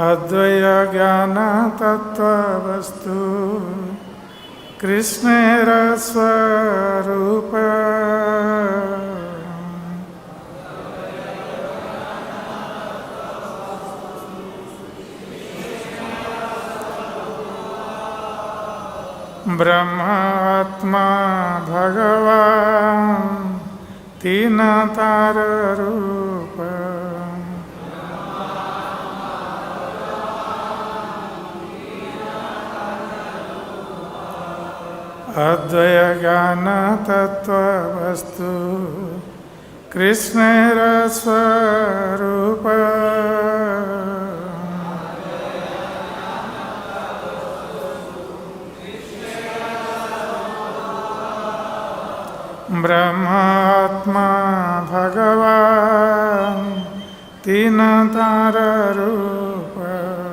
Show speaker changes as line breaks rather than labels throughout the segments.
Advaya Jnana Tattva Vastu Krishnera Swarupa Brahmatma Bhagavan Tinatara Rupa Advaya Jnana Tattva Vastu Krishnera Swarupa Brahmatma Bhagavan Tinatara Rupa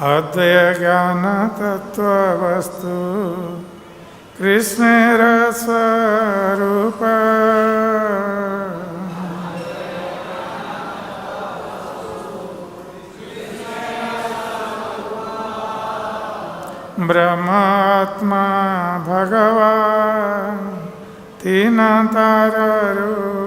Advaya Jnana Tattva Vastu Krishnera Swarupa Brahmatma Bhagavan Tinatara Rupa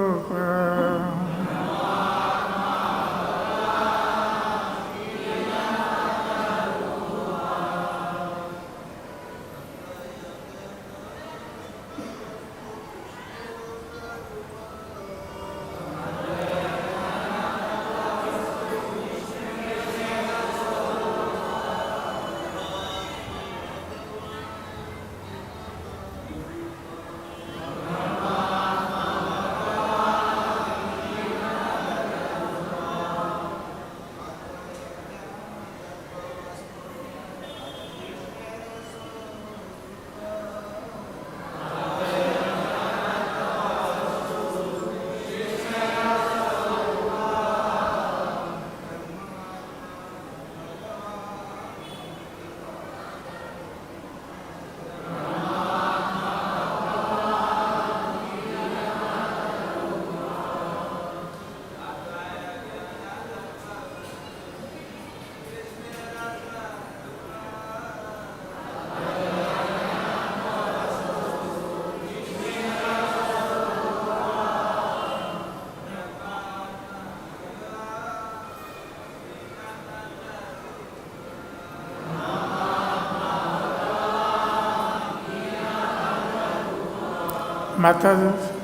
Mataji.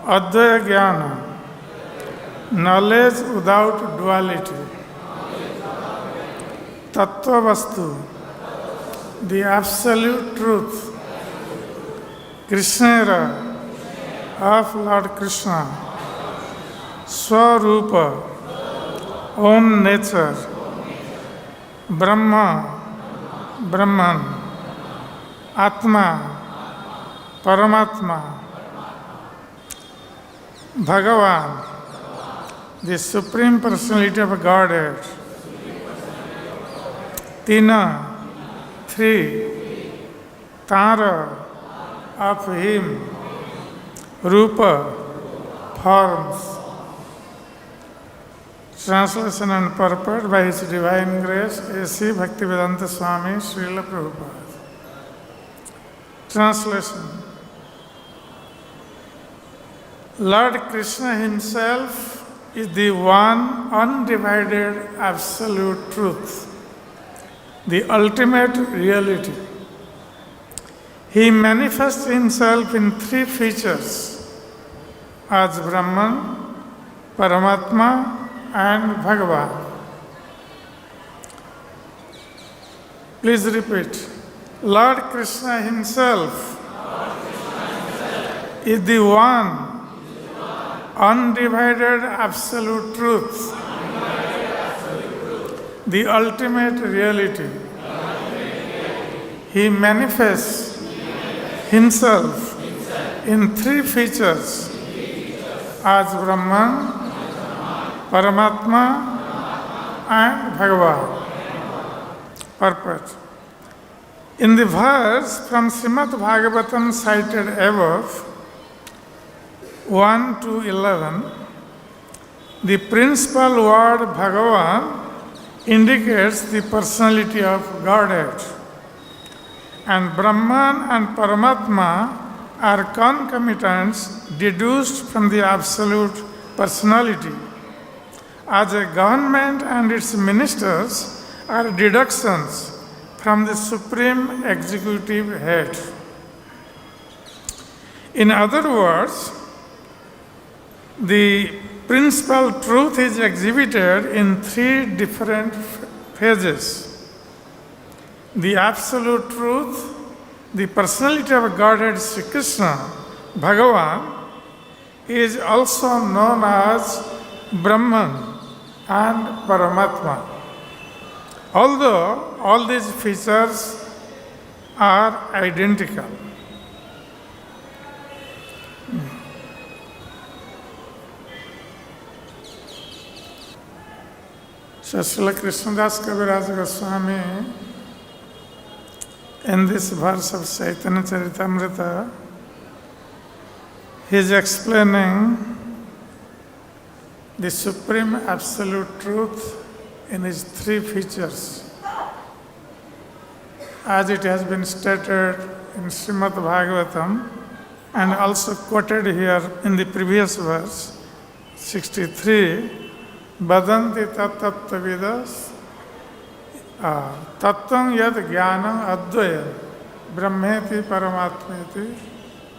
Advaya Jnana, knowledge without duality. Tattva Vastu, the absolute truth. Krishnera, of Lord Krishna. Swarupa, own nature. Brahma, Brahman. Atma, Paramatma. Bhagavan, the Supreme Personality of Godhead. Tina, three. Tara, of Him. Rupa, forms. Translation and purport by His Divine Grace, H.H Bhakti Swami, Srila Prabhupada. Translation. Lord Krishna Himself is the one undivided absolute truth, the ultimate reality. He manifests himself in three features as Brahman, Paramatma and Bhagavan. Please repeat. Lord Krishna himself is the one undivided absolute truth, the ultimate reality. He manifests himself in three features as Brahman, Paramatma and Bhagavan. Purport. In the verse from Srimad Bhagavatam cited above, 1 to 11, the principal word Bhagavan indicates the personality of Godhead, and Brahman and Paramatma are concomitants deduced from the absolute personality, as a government and its ministers are deductions from the supreme executive head. In other words, the principal truth is exhibited in three different phases. The absolute truth, the personality of Godhead Sri Krishna, Bhagavan, is also known as Brahman and Paramatma. Although all these features are identical. So Srila Krishnadas Kaviraj Goswami, in this verse of Chaitanya-charitamrta, he is explaining the supreme absolute truth in his three features, as it has been stated in Srimad Bhagavatam and also quoted here in the previous verse, 63, Badanti tattvavidas tattvam yad jnanam advaya brahmeti paramatmeti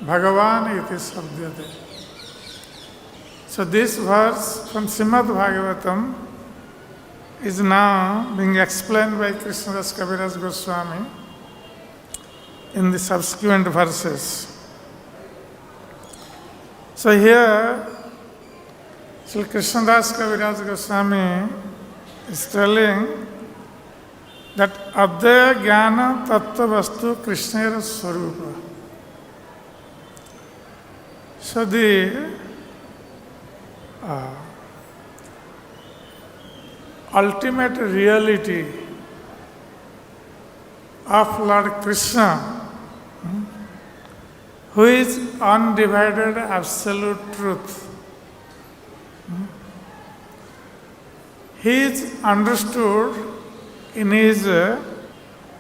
bhagavan iti sabdyate. So this verse from Srimad Bhagavatam is now being explained by Krishnadas Kaviraj Goswami in the subsequent verses. So here, Sri Krishnadas Kaviraj Goswami is telling that Advaya Jnana Tattva Vastu Krishnera Swarupa. So the ultimate reality of Lord Krishna, who is undivided absolute truth, he is understood in his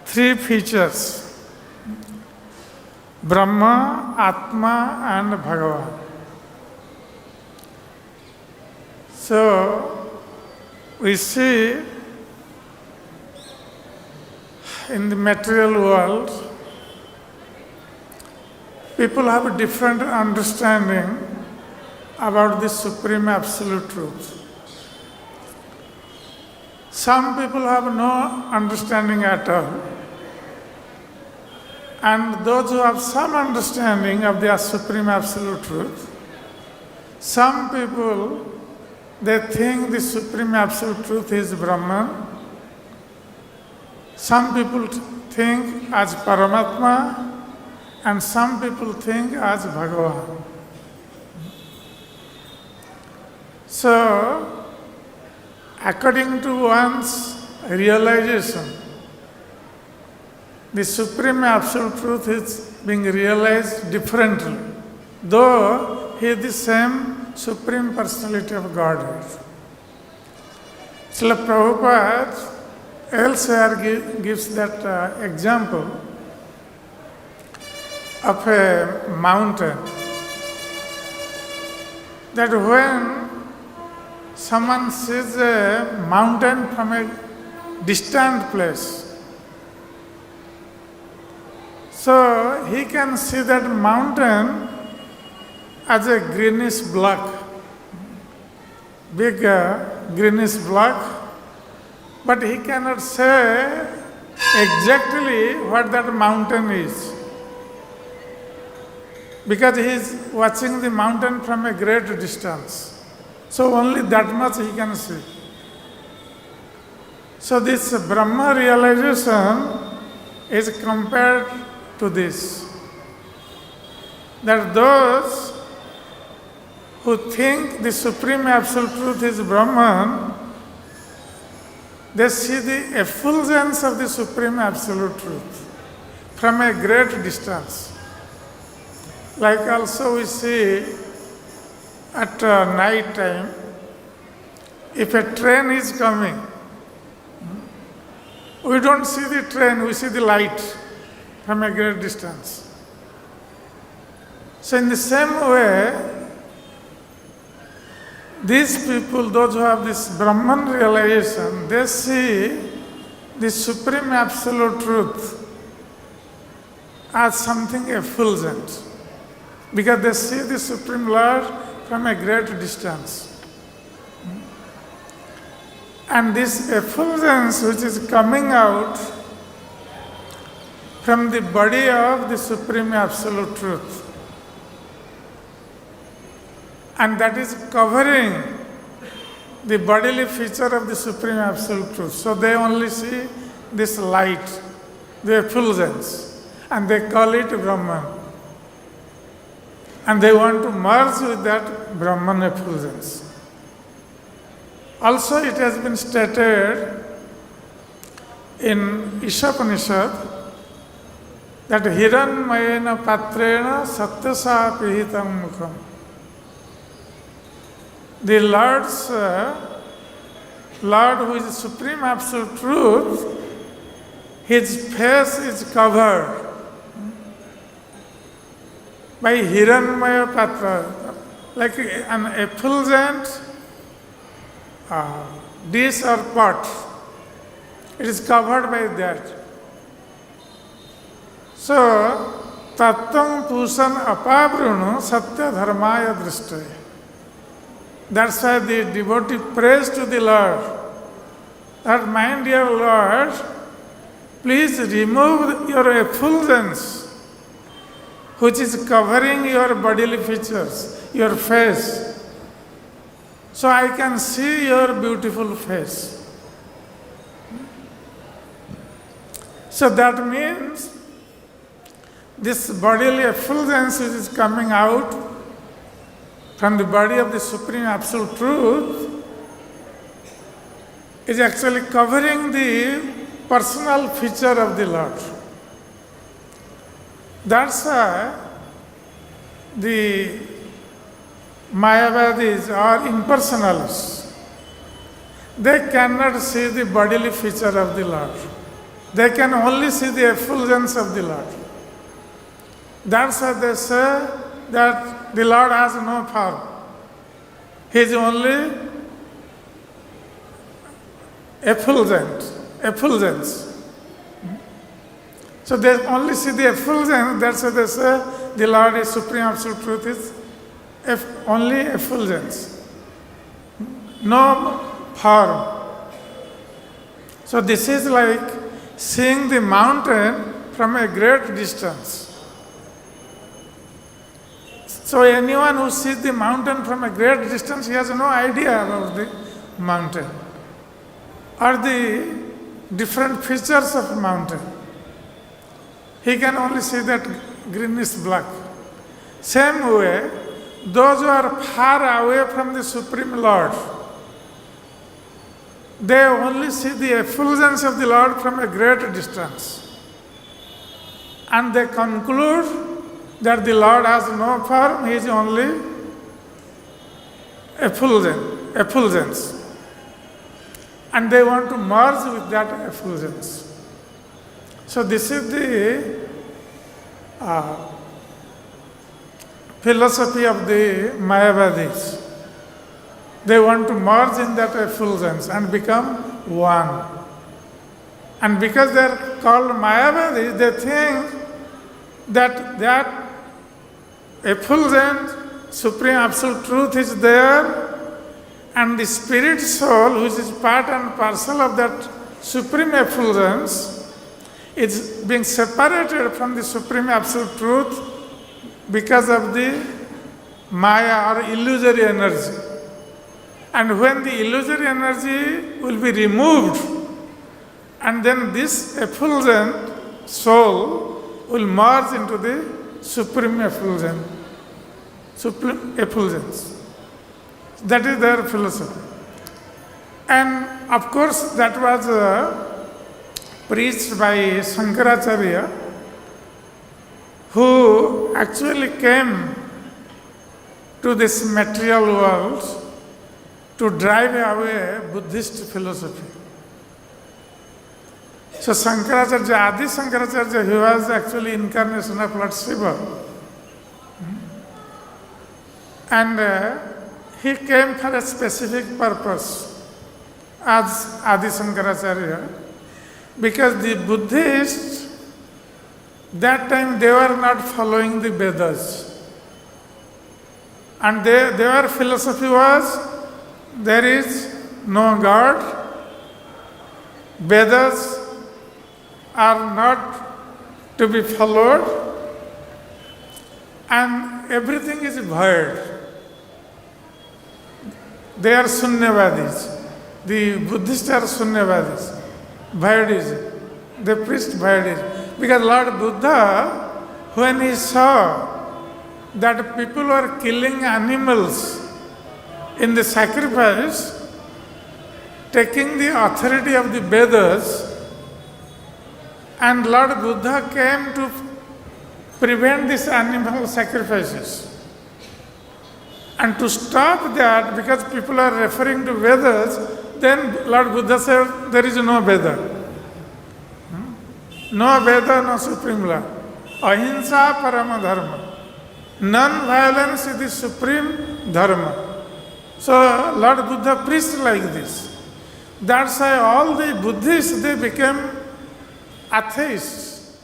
three features: Brahma, Atma and Bhagavan. So we see in the material world, people have a different understanding about the supreme absolute truth. Some people have no understanding at all. And those who have some understanding of the supreme absolute truth, some people, they think the supreme absolute truth is Brahman. Some people think as Paramatma, and some people think as Bhagavan. So, according to one's realization, the supreme absolute truth is being realized differently, though he is the same supreme personality of Godhead. Srila Prabhupada elsewhere gives that example of a mountain, that when someone sees a mountain from a distant place, So he can see that mountain as a greenish block, big greenish block, but he cannot say exactly what that mountain is, because he is watching the mountain from a great distance. So only that much he can see. So this Brahma realization is compared to this, that those who think the Supreme Absolute Truth is Brahman, they see the effulgence of the Supreme Absolute Truth from a great distance. Like also we see at night time, if a train is coming, we don't see the train, we see the light from a great distance. So in the same way, these people, those who have this Brahman realization, they see the Supreme Absolute Truth as something effulgent, because they see the Supreme Lord from a great distance. And this effulgence which is coming out from the body of the Supreme Absolute Truth, and that is covering the bodily feature of the Supreme Absolute Truth. So they only see this light, the effulgence, and they call it Brahman. And they want to merge with that Brahman effulgence. Also it has been stated in Ishopanishad that Hiranmayena Patrena Satyasa Pihitam Mukham. The Lord who is Supreme Absolute Truth, his face is covered by Hiranmaya Patra, like an effulgent dish or pot. It is covered by that. So, Tattam Pusan Apabrunu Satya Dharmaya Drishte. That's why the devotee prays to the Lord, that my dear Lord, please remove your effulgence which is covering your bodily features, your face, so I can see your beautiful face. So that means this bodily effulgence which is coming out from the body of the Supreme Absolute Truth is actually covering the personal feature of the Lord. That's why the Mayavadis or impersonalists, they cannot see the bodily feature of the Lord. They can only see the effulgence of the Lord. That's why they say that the Lord has no form. He is only effulgence. So they only see the effulgence. That's why they say the Lord is Supreme Absolute Truth is only effulgence, no form. So this is like seeing the mountain from a great distance. So anyone who sees the mountain from a great distance, he has no idea about the mountain or the different features of mountain. He can only see that greenish black. Same way, those who are far away from the Supreme Lord, they only see the effulgence of the Lord from a great distance. And they conclude that the Lord has no form, He is only effulgence. And they want to merge with that effulgence. So this is the philosophy of the Mayavadis. They want to merge in that effulgence and become one. And because they are called Mayavadis, they think that effulgent Supreme Absolute Truth is there, and the spirit soul, which is part and parcel of that Supreme Effulgence, is being separated from the Supreme Absolute Truth because of the Maya or illusory energy. And when the illusory energy will be removed, and then this effulgent soul will merge into the Supreme Effulgence. That is their philosophy. And of course, that was preached by Shankaracharya, who actually came to this material world to drive away Buddhist philosophy. So Shankaracharya, Adi Shankaracharya, he was actually incarnation of Lord Shiva. And he came for a specific purpose as Adi Shankaracharya, because the Buddhists, that time they were not following the Vedas. And their philosophy was, there is no God, Vedas are not to be followed, and everything is void. They are Sunyavadis. The Buddhists are Sunyavadis. Vaidism. They preached Vaidism. Because Lord Buddha, when he saw that people were killing animals in the sacrifice, taking the authority of the Vedas, and Lord Buddha came to prevent these animal sacrifices. And to stop that, because people are referring to Vedas, then Lord Buddha said, there is no Veda. No Veda, no Supreme Law. Ahimsa Parama Dharma. Non-violence is the Supreme Dharma. So Lord Buddha preached like this. That's why all the Buddhists, they became atheists.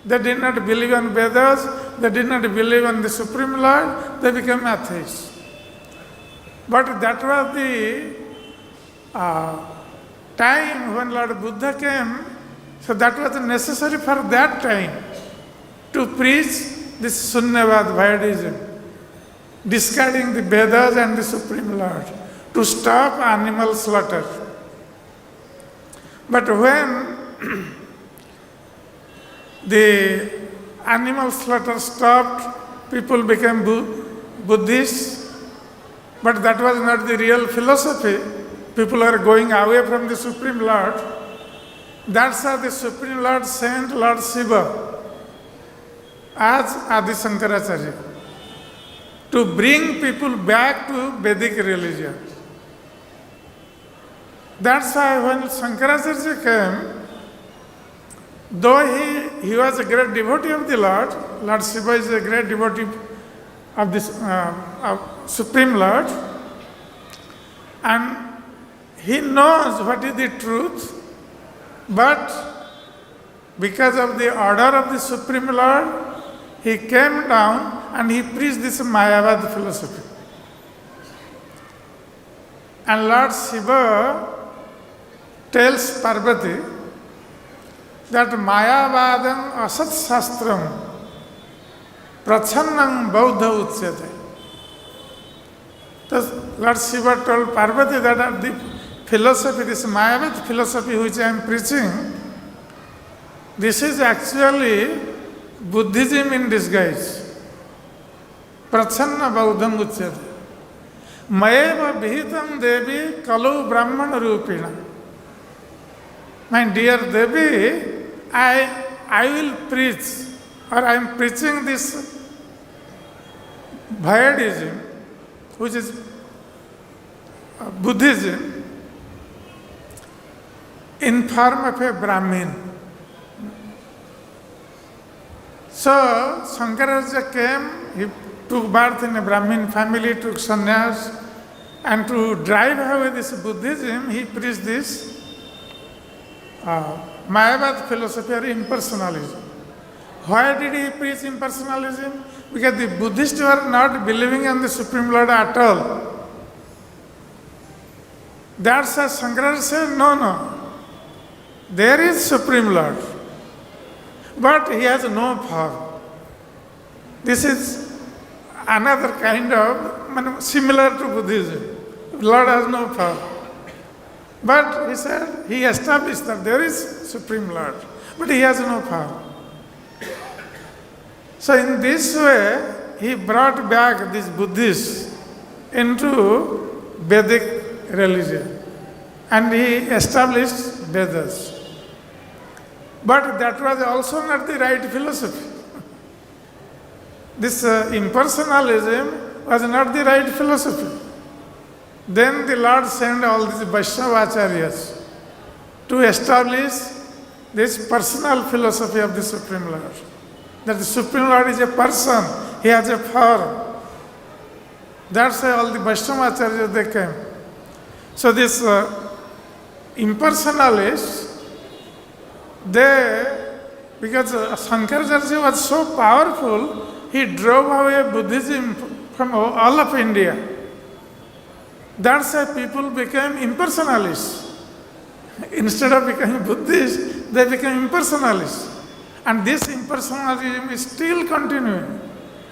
They did not believe in Vedas, they did not believe in the Supreme Lord, they became atheists. But that was the time when Lord Buddha came, so that was necessary for that time to preach this Sunyavad Vaidism, discarding the Vedas and the Supreme Lord, to stop animal slaughter. But when the animal slaughter stopped, people became Buddhists, but that was not the real philosophy. People are going away from the Supreme Lord. That's how the Supreme Lord sent Lord Shiva as Adi Shankaracharya to bring people back to Vedic religion. That's why when Shankaracharya came, though he was a great devotee of the Lord Shiva is a great devotee of this Supreme Lord, and he knows what is the truth, but because of the order of the Supreme Lord, he came down and he preached this Mayavad philosophy. And Lord Shiva tells Parvati that Mayavadam asat shastram prachannam bauddha uchyate. So Lord Shiva told Parvati that the philosophy, this Mayavad philosophy which I am preaching, this is actually Buddhism in disguise. Prachanna bauddham uchyate. Mayeva vihitam devi kalu brahmana rupina. My dear Devi, I will preach, or I am preaching this Vaidism, which is Buddhism, in form of a Brahmin. So Shankaracharya came, he took birth in a Brahmin family, took sannyas, and to drive away this Buddhism, he preached this Mayavad philosophy or impersonalism. Why did he preach impersonalism? Because the Buddhists were not believing in the Supreme Lord at all. That's why Shankaracharya said, no. There is Supreme Lord, but he has no power. This is another kind of similar to Buddhism. Lord has no power. But he said, he established that there is Supreme Lord, but he has no power. So in this way, he brought back these Buddhists into Vedic religion, and he established Vedas. But that was also not the right philosophy. This impersonalism was not the right philosophy. Then the Lord sent all these Vaishnavacharyas to establish this personal philosophy of the Supreme Lord. That the Supreme Lord is a person, he has a power. That's why all the Vaishnavacharyas they came. So this impersonalists, because Shankaracharya was so powerful, he drove away Buddhism from all of India. That's why people became impersonalists. Instead of becoming Buddhists, they became impersonalists. And this impersonalism is still continuing.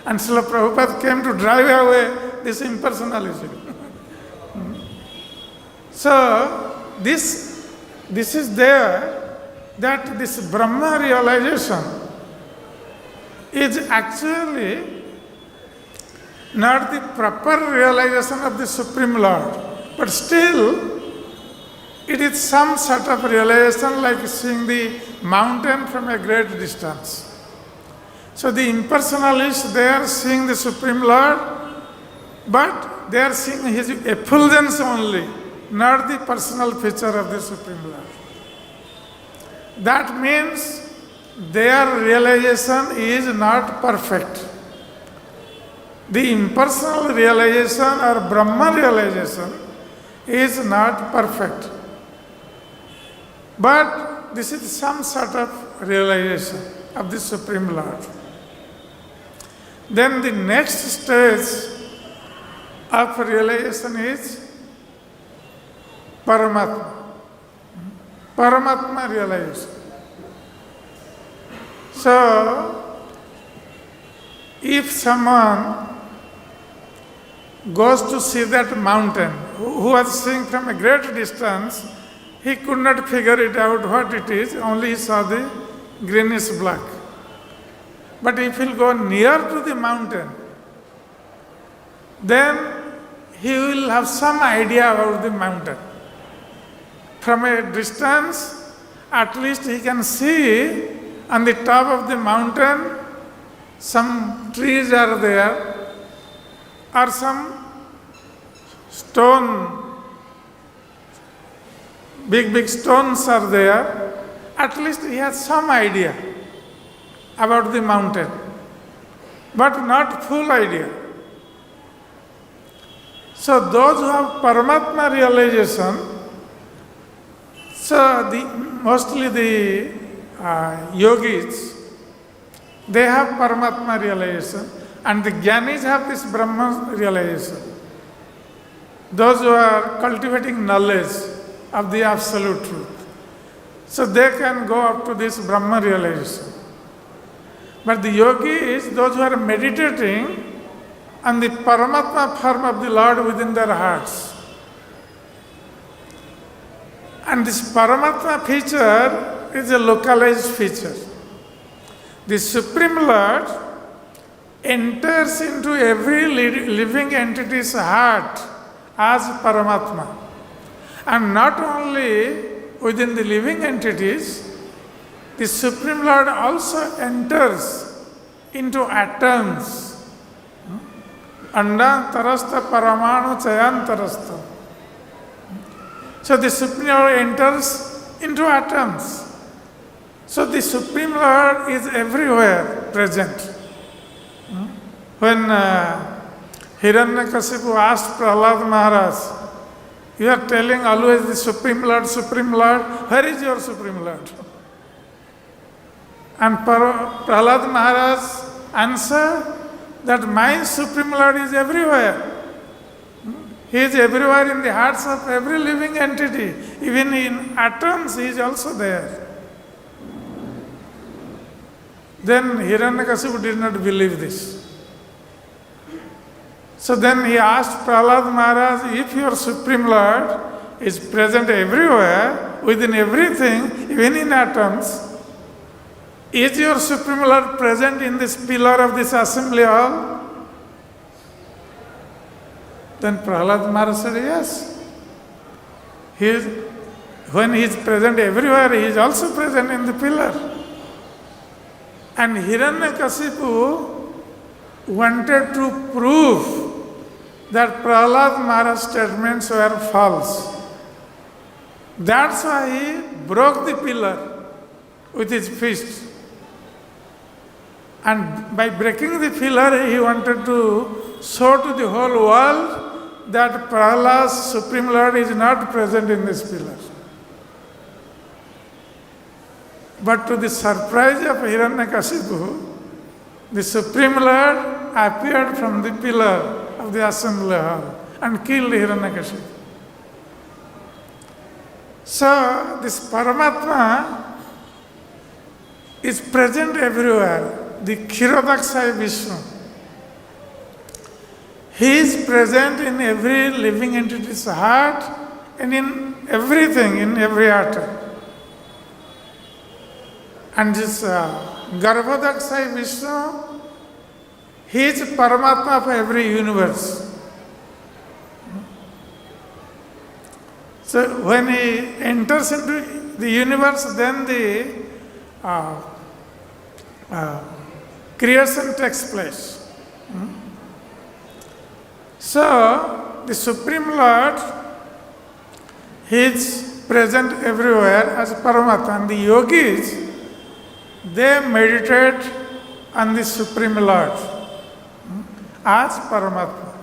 And Srila Prabhupada came to drive away this impersonalism. So, this is there, that this Brahma realization is actually not the proper realization of the Supreme Lord, but still it is some sort of realization like seeing the mountain from a great distance. So the impersonalists, they are seeing the Supreme Lord, but they are seeing his effulgence only, not the personal feature of the Supreme Lord. That means their realization is not perfect. The impersonal realization or Brahma realization is not perfect. But this is some sort of realization of the Supreme Lord. Then the next stage of realization is Paramatma. Paramatma realization. So, if someone goes to see that mountain, who was seeing from a great distance, he could not figure it out what it is, only he saw the greenish black. But if he'll go near to the mountain, then he will have some idea about the mountain. From a distance, at least he can see on the top of the mountain some trees are there, or some stone, big stones are there. At least he has some idea about the mountain, but not full idea. So those who have Paramatma realization, so mostly the yogis, they have Paramatma realization, and the Jnanis have this Brahma realization. Those who are cultivating knowledge of the absolute truth. So they can go up to this Brahma realization. But the yogis, those who are meditating on the Paramatma form of the Lord within their hearts. And this Paramatma feature is a localized feature. The Supreme Lord enters into every living entity's heart as Paramatma. And not only within the living entities, the Supreme Lord also enters into atoms. Andantarastha paramanu chayantarastha. So the Supreme Lord enters into atoms. So the Supreme Lord is everywhere present. When Hiranyakasipu asked Prahlad Maharaj, you are telling always the Supreme Lord, where is your Supreme Lord? And Prahlad Maharaj answered that my Supreme Lord is everywhere. He is everywhere in the hearts of every living entity. Even in atoms, he is also there. Then Hiranyakasipu did not believe this. So then he asked Prahlad Maharaj, if your Supreme Lord is present everywhere, within everything, even in atoms, is your Supreme Lord present in this pillar of this assembly hall? Then Prahlad Maharaj said, yes. When he is present everywhere, he is also present in the pillar. And Hiranyakasipu wanted to prove that Prahlad Maharaj's statements were false. That's why he broke the pillar with his fist. And by breaking the pillar, he wanted to show to the whole world that Prahlad's Supreme Lord is not present in this pillar. But to the surprise of Hiranyakasipu, the Supreme Lord appeared from the pillar of the assembly hall and killed Hiranyakasipu. So, this Paramatma is present everywhere, the Kshirodakshaya Vishnu. He is present in every living entity's heart and in everything, in every atom. And this Garbhodakshaya Vishnu, he is Paramatma for every universe. So when he enters into the universe, then the creation takes place. So the Supreme Lord, he is present everywhere as Paramatma. And the yogis, they meditate on the Supreme Lord as Paramatma.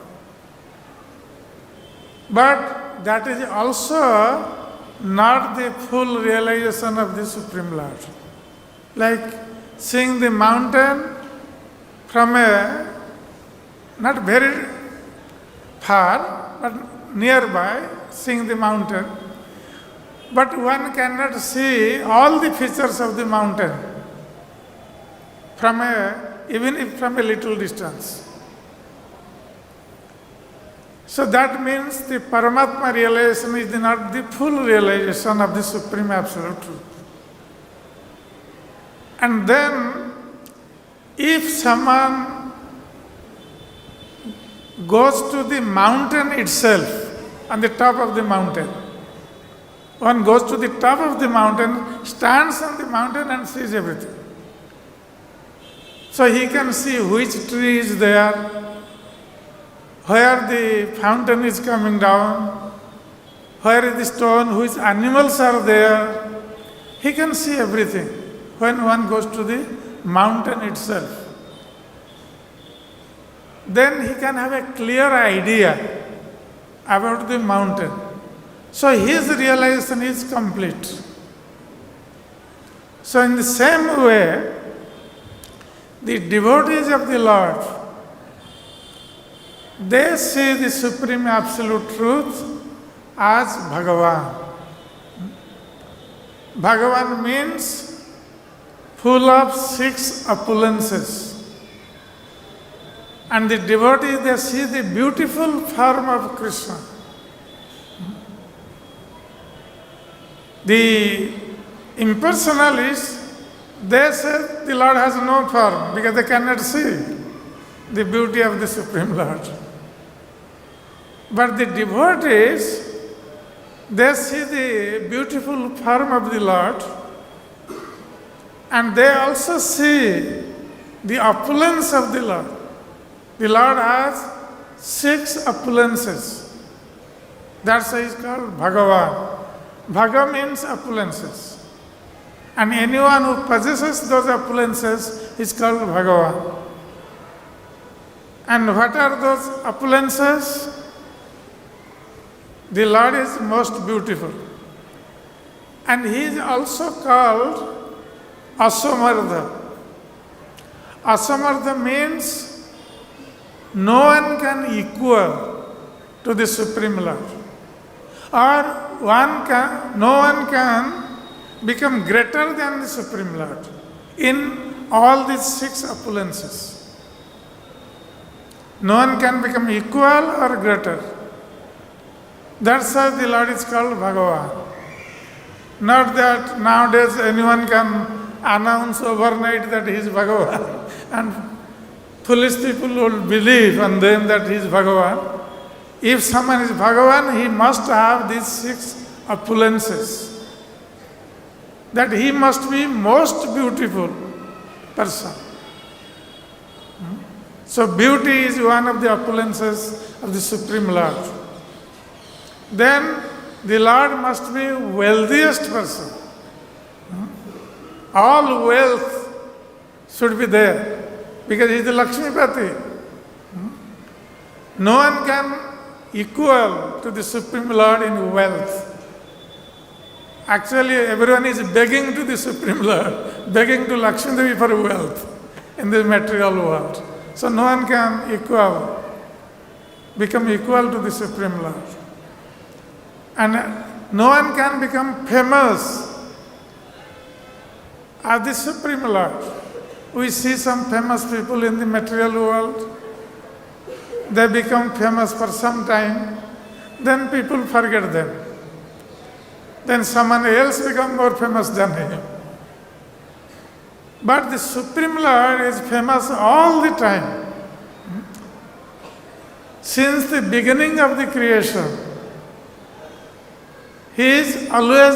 But that is also not the full realization of the Supreme Lord. Like seeing the mountain from a, not very far, but nearby, seeing the mountain. But one cannot see all the features of the mountain even if from a little distance. So that means the Paramatma realization is not the full realization of the Supreme Absolute Truth. And then, if someone goes to the mountain itself, on the top of the mountain, one goes to the top of the mountain, stands on the mountain and sees everything. So he can see which tree is there, where the fountain is coming down, where is the stone, which animals are there. He can see everything when one goes to the mountain itself. Then he can have a clear idea about the mountain. So his realization is complete. So in the same way, the devotees of the Lord, they see the Supreme Absolute Truth as Bhagavan. Bhagavan means full of 6 opulences. And the devotees, they see the beautiful form of Krishna. The impersonalists, they say the Lord has no form because they cannot see the beauty of the Supreme Lord. But the devotees, they see the beautiful form of the Lord, and they also see the opulence of the Lord. The Lord has 6 opulences. That's why he's called Bhagavan. Bhaga means opulences. And anyone who possesses those opulences is called Bhagavan. And what are those opulences? The Lord is most beautiful. And he is also called Asamartha. Asamartha means no one can equal to the Supreme Lord. Or no one can become greater than the Supreme Lord in all these 6 opulences. No one can become equal or greater. That's why the Lord is called Bhagavan. Not that nowadays anyone can announce overnight that he is Bhagavan and foolish people will believe on them that he is Bhagavan. If someone is Bhagavan, he must have these 6 opulences. That he must be most beautiful person. So beauty is one of the opulences of the Supreme Lord. Then the Lord must be wealthiest person. All wealth should be there because he is the Lakshmipati. No one can equal to the Supreme Lord in wealth. Actually, everyone is begging to the Supreme Lord, begging to Lakshmi Devi for wealth in the material world. So no one can become equal to the Supreme Lord. And no one can become famous as the Supreme Lord. We see some famous people in the material world. They become famous for some time, then people forget them. Then someone else becomes more famous than him. But the Supreme Lord is famous all the time. Since the beginning of the creation, he is always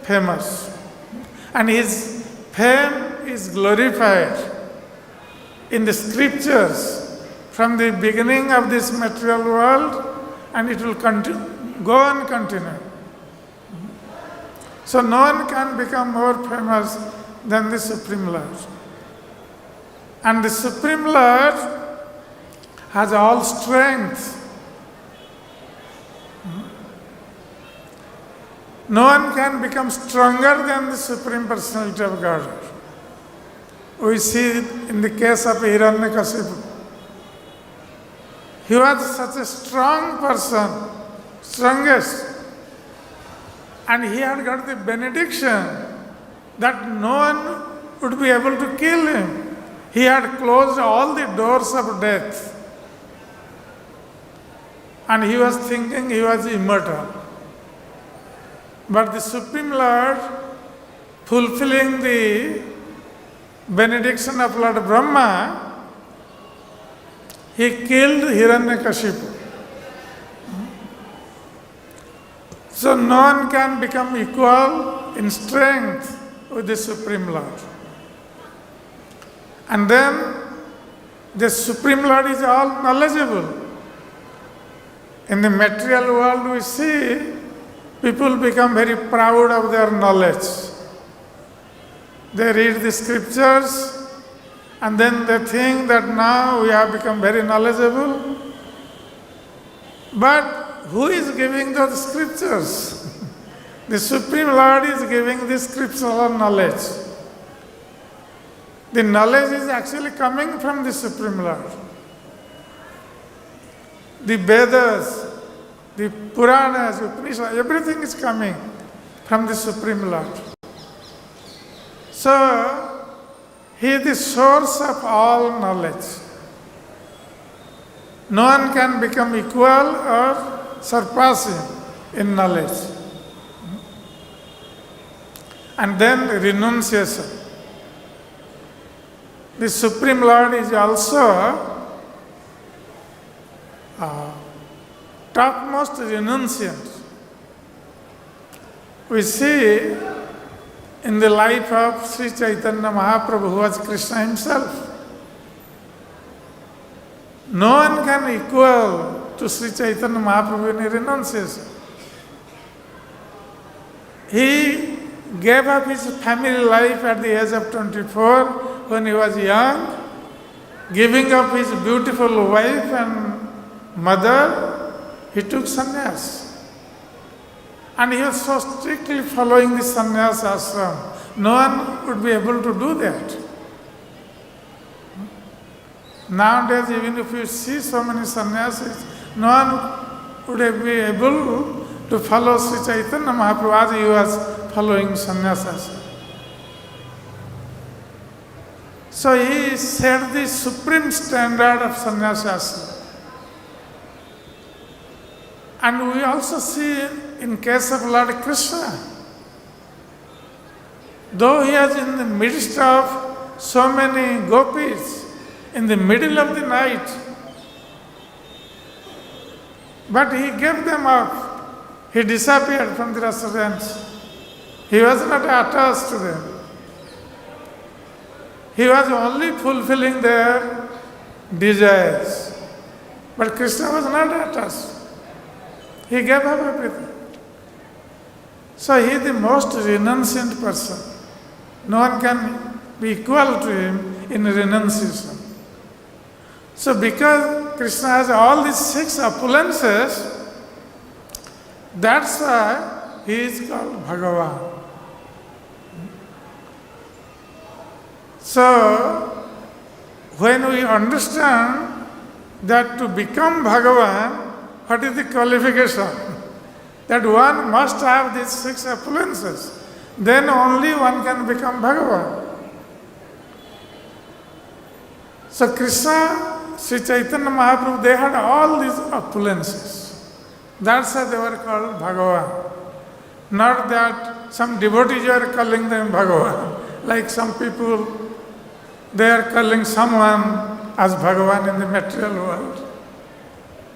famous. And his fame is glorified in the scriptures from the beginning of this material world, and it will go on continue. So no one can become more famous than the Supreme Lord. And the Supreme Lord has all strength. No one can become stronger than the Supreme Personality of Godhead. We see it in the case of Hiranyakashipu. He was such a strong person, strongest. And he had got the benediction that no one would be able to kill him. He had closed all the doors of death. And he was thinking he was immortal. But the Supreme Lord, fulfilling the benediction of Lord Brahma, he killed Hiranyakashipu. So no one can become equal in strength with the Supreme Lord. And then the Supreme Lord is all knowledgeable. In the material world we see people become very proud of their knowledge. They read the scriptures and then they think that now we have become very knowledgeable. But who is giving those scriptures? The Supreme Lord is giving the scriptural knowledge. The knowledge is actually coming from the Supreme Lord. The Vedas, the Puranas, Upanishads, everything is coming from the Supreme Lord. So, he is the source of all knowledge. No one can become equal or surpass him in knowledge. And then renunciation. The Supreme Lord is also topmost renunciant. We see in the life of Sri Chaitanya Mahaprabhu, who was Krishna himself. No one can equal to Sri Chaitanya Mahaprabhu in renunciation. He gave up his family life at the age of 24 when he was young, giving up his beautiful wife and mother, he took sannyas. And he was so strictly following the sannyas ashram No one would be able to do that. Nowadays, even if you see so many sannyasis, no one would be able to follow Sri Chaitanya Mahaprabhu as he was following sannyasas. So he set the supreme standard of sannyasas. And we also see in case of Lord Krishna, though he is in the midst of so many gopis, in the middle of the night, but he gave them up. He disappeared from the restaurants. He was not attached to them. He was only fulfilling their desires. But Krishna was not attached. He gave up everything. So he is the most renunciant person. No one can be equal to him in renunciation. So because Krishna has all these 6 opulences, that's why he is called Bhagavan. So when we understand that to become Bhagavan, what is the qualification? That one must have these 6 opulences. Then only one can become Bhagavan. So Krishna, Sri Chaitanya Mahaprabhu, they had all these opulences. That's why they were called Bhagavan. Not that some devotees are calling them Bhagavan. Like some people, they are calling someone as Bhagavan in the material world.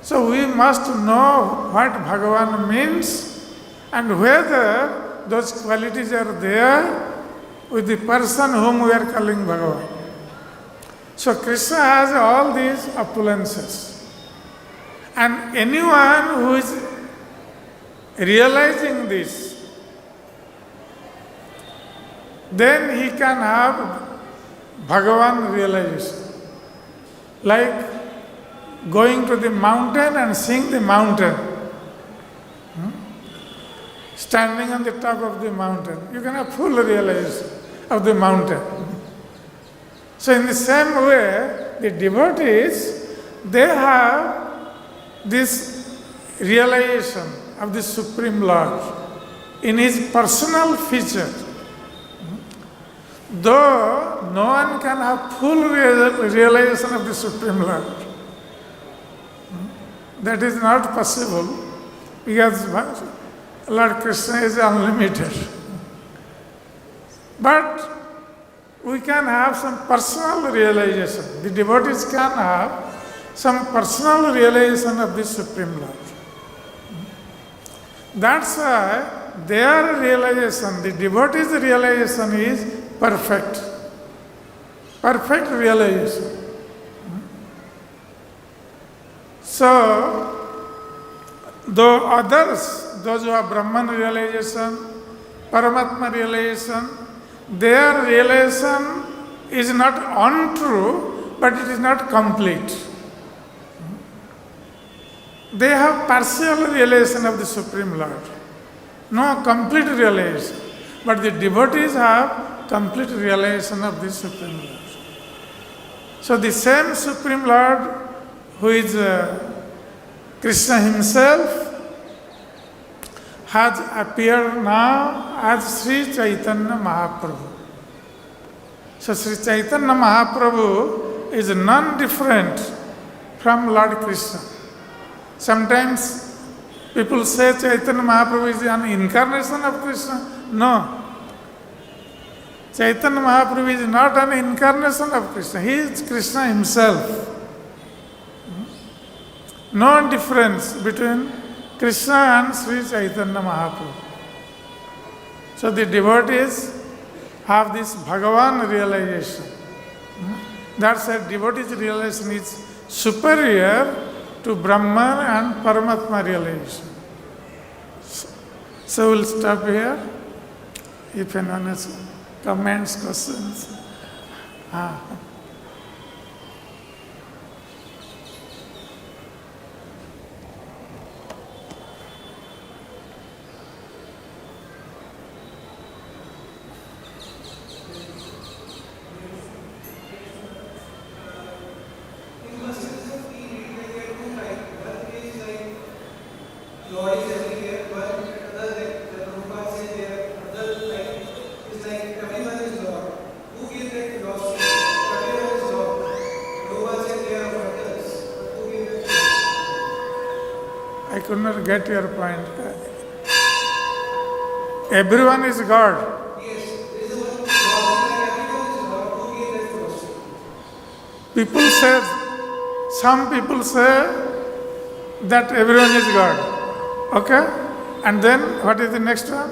So we must know what Bhagavan means and whether those qualities are there with the person whom we are calling Bhagavan. So Krishna has all these opulences. And anyone who is realizing this, then he can have Bhagavan realization. Like going to the mountain and seeing the mountain. Standing on the top of the mountain, you can have full realization of the mountain. So in the same way, the devotees, they have this realization of the Supreme Lord in his personal feature. Though no one can have full realization of the Supreme Lord. That is not possible because Lord Krishna is unlimited. But we can have some personal realization. The devotees can have some personal realization of the Supreme Lord. That's why their realization, the devotees' realization is perfect. Perfect realization. So, though others, those who have Brahman realization, Paramatma realization, their realization is not untrue, but it is not complete. They have partial realization of the Supreme Lord, no complete realization. But the devotees have complete realization of the Supreme Lord. So the same Supreme Lord who is Krishna himself has appeared now as Sri Chaitanya Mahaprabhu. So Sri Chaitanya Mahaprabhu is non-different from Lord Krishna. Sometimes people say Chaitanya Mahaprabhu is an incarnation of Krishna. No. Chaitanya Mahaprabhu is not an incarnation of Krishna. He is Krishna himself. No difference between Krishna and Sri Chaitanya Mahaprabhu. So the devotees have this Bhagavan realization. That's why devotees' realization is superior to Brahman and Paramatma realization. So we'll stop here. If anyone has comments, questions. could not get your point. Everyone is God. People say, some people say that everyone is God. Okay? And then what is the next one?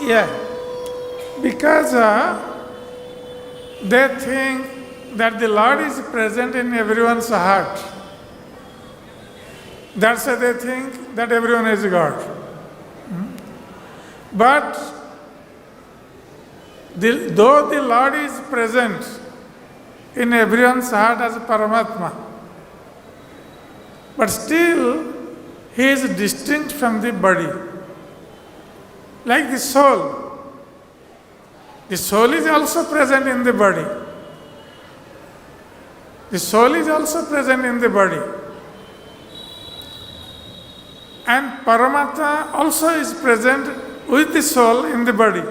Yeah. Because they think that the Lord is present in everyone's heart. That's why they think that everyone is God. But though the Lord is present in everyone's heart as Paramatma, but still He is distinct from the body. Like the soul. The soul is also present in the body. The soul is also present in the body. And Paramatma also is present with the soul in the body.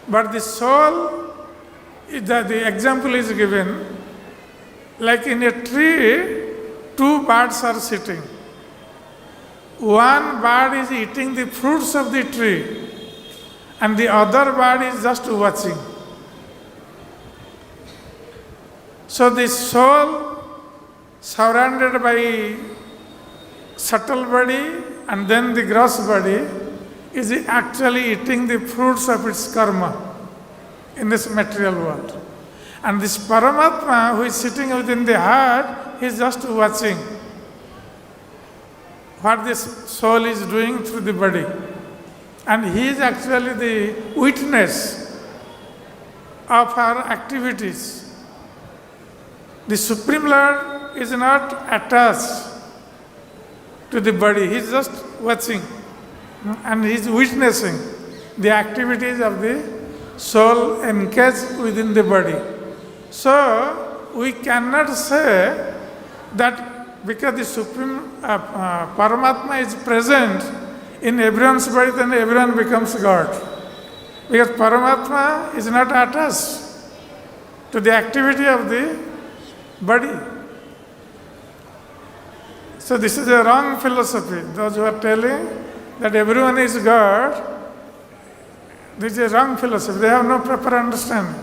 But the soul, the example is given, like in a tree, two birds are sitting. One bird is eating the fruits of the tree, and the other bird is just watching. So the soul, surrounded by subtle body and then the gross body, is actually eating the fruits of its karma in this material world. And this Paramatma, who is sitting within the heart, is just watching what this soul is doing through the body. And he is actually the witness of our activities. The Supreme Lord is not attached to the body, he is just watching and he is witnessing the activities of the soul engaged within the body. So we cannot say that because the Supreme Paramatma is present in everyone's body, then everyone becomes God. Because Paramatma is not attached to the activity of the body. So this is a wrong philosophy. Those who are telling that everyone is God, this is a wrong philosophy. They have no proper understanding.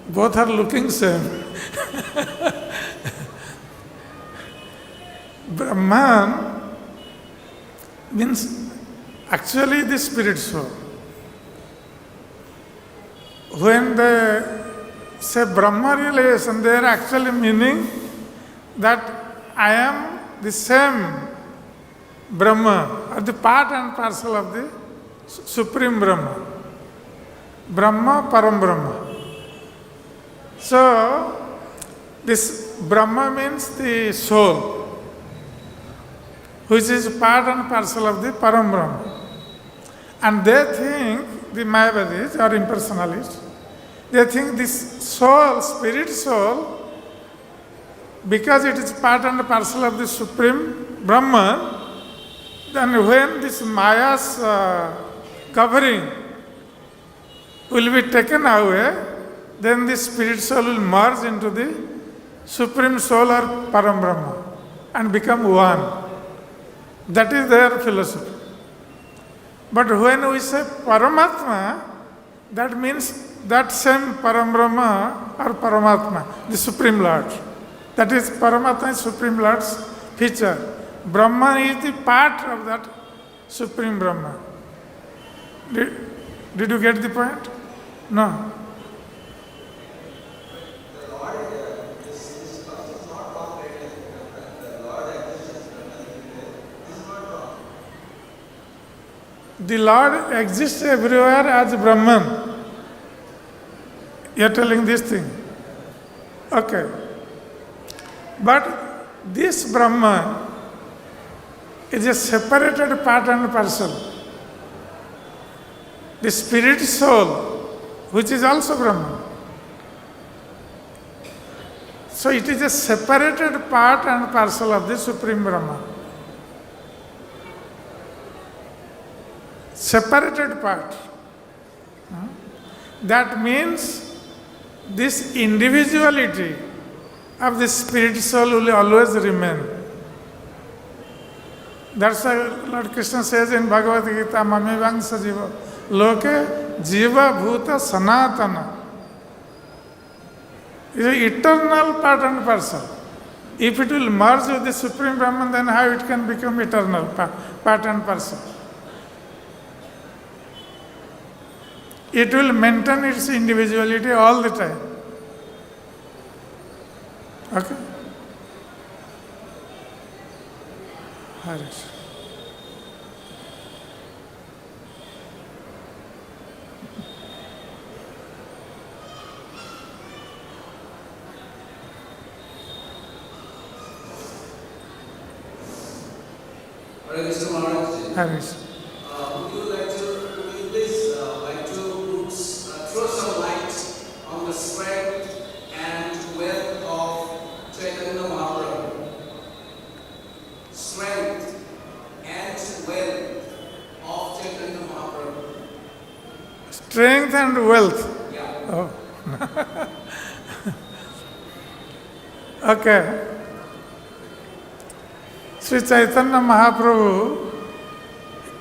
Both are looking same. Brahman means actually the spirit soul. When they say Brahma realization, they are actually meaning that I am the same Brahma, or the part and parcel of the Supreme Brahma. Brahma, Param Brahma. So, this Brahma means the soul, which is part and parcel of the Param Brahma. And they think, the Mayavadis or impersonalists, they think this soul, spirit soul, because it is part and parcel of the Supreme Brahman, then when this Maya's covering will be taken away, then the spirit soul will merge into the Supreme Soul or Param Brahma and become one. That is their philosophy. But when we say Paramatma, that means that same Param Brahma or Paramatma, the Supreme Lord. That is Paramatma is Supreme Lord's feature. Brahman is the part of that Supreme Brahma. Did you get the point? No. the Lord exists everywhere as Brahman. You are telling this thing. Okay. But this Brahman is a separated part and parcel. The spirit soul, which is also Brahman. So it is a separated part and parcel of the Supreme Brahman. Separated part. That means this individuality of the spirit soul will always remain. That's why Lord Krishna says in Bhagavad Gita, Mami Vangsa Jiva, Loke Jiva Bhuta Sanatana. It's an eternal part and parcel. If it will merge with the Supreme Brahman, then how it can become eternal part and parcel? It will maintain its individuality all the time. Okay? Harish.
Mr. Maharaj,
Harish.
would you please like to throw some light on the strength and wealth of Chaitanya Mahaprabhu? Strength and wealth of Chaitanya Mahaprabhu.
Strength and wealth.
Yeah.
Oh. Okay. Sri Chaitanya Mahaprabhu,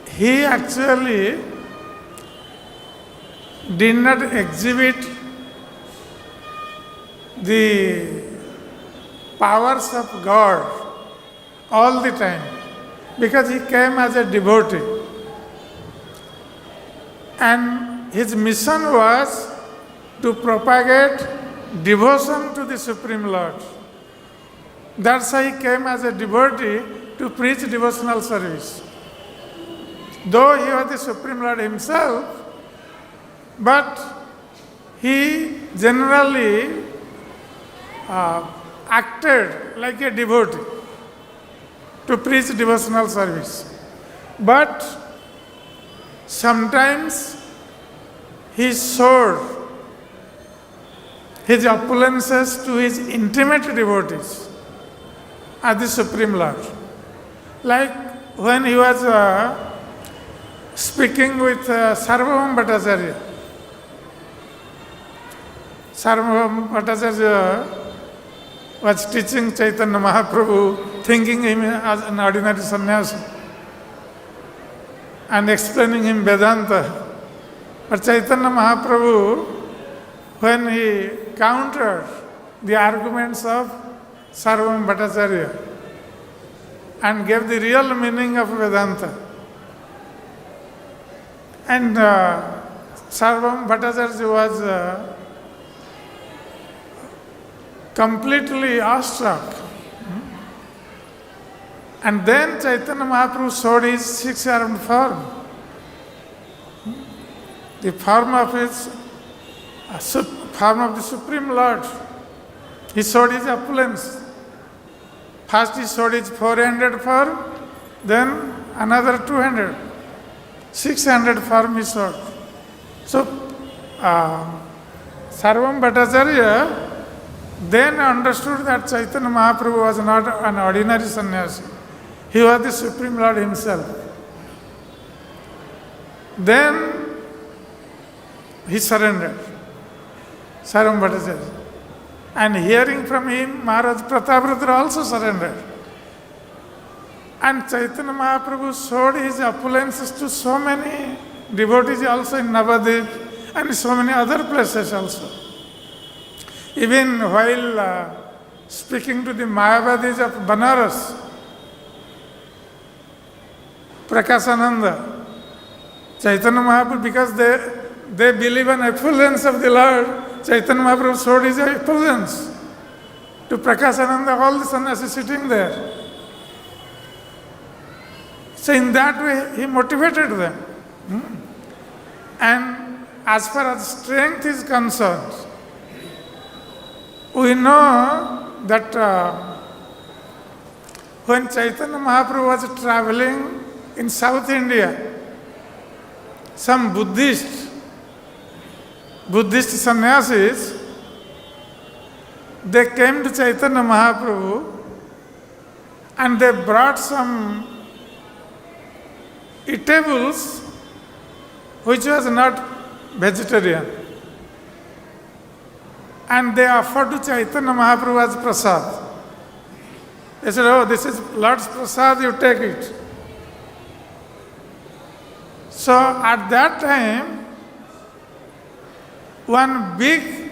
he actually did not exhibit the powers of God all the time because he came as a devotee. And his mission was to propagate devotion to the Supreme Lord. That's why he came as a devotee to preach devotional service. Though he was the Supreme Lord himself, but he generally acted like a devotee to preach devotional service. But sometimes he showed his opulences to his intimate devotees as the Supreme Lord. Like when he was speaking with Sarvabhauma Bhattacharya. Sarvabhauma Bhattacharya was teaching Chaitanya Mahaprabhu, thinking him as an ordinary sannyasi and explaining him Vedanta. But Chaitanya Mahaprabhu, when he countered the arguments of Sarvabhauma Bhattacharya and gave the real meaning of Vedanta, and Sarvabhauma Bhattacharya was completely awestruck. And then Chaitanya Mahaprabhu showed his six-armed form, the form of his form of the Supreme Lord. He showed his opulence. First he showed his 400 form, then another 200. 600 form he showed. So, Sarvabhauma Bhattacharya then understood that Chaitanya Mahaprabhu was not an ordinary sannyasi. He was the Supreme Lord himself. Then he surrendered, Sarvabhauma Bhattacharya. And hearing from him, Maharaj Prataprudra also surrendered. And Chaitanya Mahaprabhu showed his opulences to so many devotees also in Navadvip and so many other places also. Even while speaking to the Mayavadis of Banaras, Prakasananda, Chaitanya Mahaprabhu, because they believe in effulgence of the Lord, Chaitanya Mahaprabhu showed his effulgence to Prakasananda, all the sannyasis sitting there. So in that way, he motivated them. And as far as strength is concerned, we know that when Chaitanya Mahaprabhu was traveling in South India, some Buddhist sannyasis, they came to Chaitanya Mahaprabhu and they brought some eatables which was not vegetarian. And they offered to Chaitanya Mahaprabhu as prasad. They said, oh, this is Lord's prasad, you take it. So at that time, one big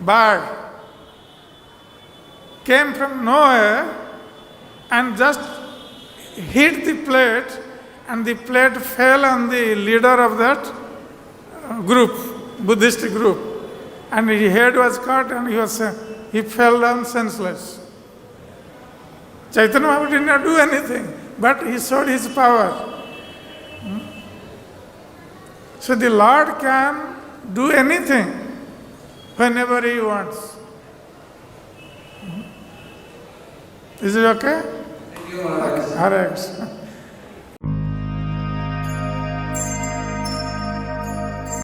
bird came from nowhere and just hit the plate, and the plate fell on the leader of that group, Buddhist group. And his head was cut and he fell down senseless. Chaitanya Mahaprabhu did not do anything, but he showed his power. So the Lord can do anything whenever he wants. Is it okay?
Thank you, Maharaj.
Okay. Hare Krishna.